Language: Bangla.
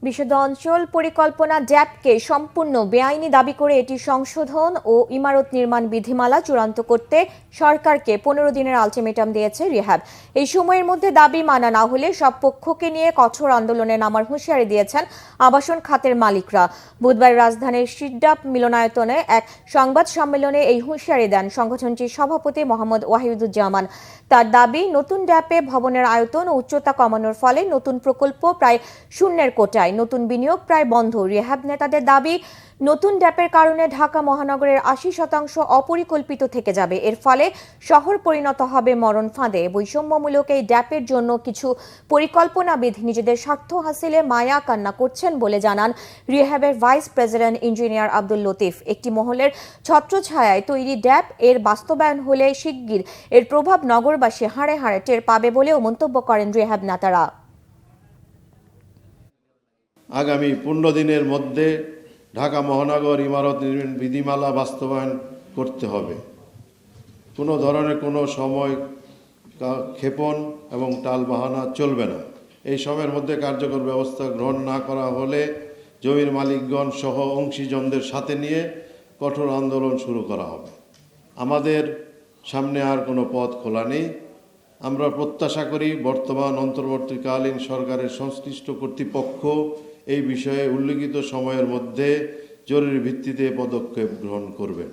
বিশুদ্ধ অঞ্চল পরিকল্পনা ড্যাপকে সম্পূর্ণ বেআইনি দাবি করে এটি সংশোধন ও ইমারত নির্মাণ বিধিমালা চূড়ান্ত করতে সরকারকে 15 দিনের আলটিমেটাম দিয়েছে রিহ্যাব। এই সময়ের মধ্যে দাবি মানা না হলে সব পক্ষকে নিয়ে কঠোর আন্দোলনে নামার হুঁশিয়ারি দিয়েছেন আবাসন খাতের মালিকরা। বুধবার রাজধানীর সিডাপ মিলনায়তনে এক সংবাদ সম্মেলনে এই হুঁশিয়ারি দেন সংগঠনটির সভাপতি মোহাম্মদ ওয়াহিদুজ্জামান। তার দাবি, নতুন ড্যাপে ভবনের আয়তন ও উচ্চতা কমানোর ফলে নতুন প্রকল্প প্রায় শূন্যের কোটায়, নতুন বিনিয়োগ প্রায় বন্ধ। রিহ্যাব নেতাদের দাবি, নতুন ড্যাপের কারণে ঢাকা মহানগরের 80% অপরিকল্পিত থেকে যাবে। এর ফলে শহর পরিণত হবে মরণ ফাঁদে। বৈষম্যমূলক এই ড্যাপের জন্য কিছু পরিকল্পনাবিদ নিজেদের স্বার্থ হাসিলে মায়া কান্না করছেন বলে জানান রিহ্যাবের vice president engineer Abdul Latif. একটি মহলের ছত্রছায়ায় তৈরি ড্যাপ এর বাস্তবায়ন হলে শিগগির এর প্রভাব নগরবাসী হাড়ে হাড়ে টের পাবে বলেও মন্তব্য করেন রিহ্যাব নেতারা। আগামী 15 দিনের মধ্যে ঢাকা মহানগর ইমারত নির্মাণ বিধিমালা বাস্তবায়ন করতে হবে। কোনো ধরনের কোনো সময় ক্ষেপণ এবং টালবাহানা চলবে না। এই সময়ের মধ্যে কার্যকর ব্যবস্থা গ্রহণ না করা হলে জমির মালিকগণ সহ অংশীজনদের সাথে নিয়ে কঠোর আন্দোলন শুরু করা হবে। আমাদের সামনে আর কোনো পথ খোলা নেই। আমরা প্রত্যাশা করি বর্তমান অন্তর্বর্তীকালীন সরকারের সংশ্লিষ্ট কর্তৃপক্ষ এই বিষয়ে উল্লিখিত সময়ের মধ্যে জরুরি ভিত্তিতে পদক্ষেপ গ্রহণ করবেন।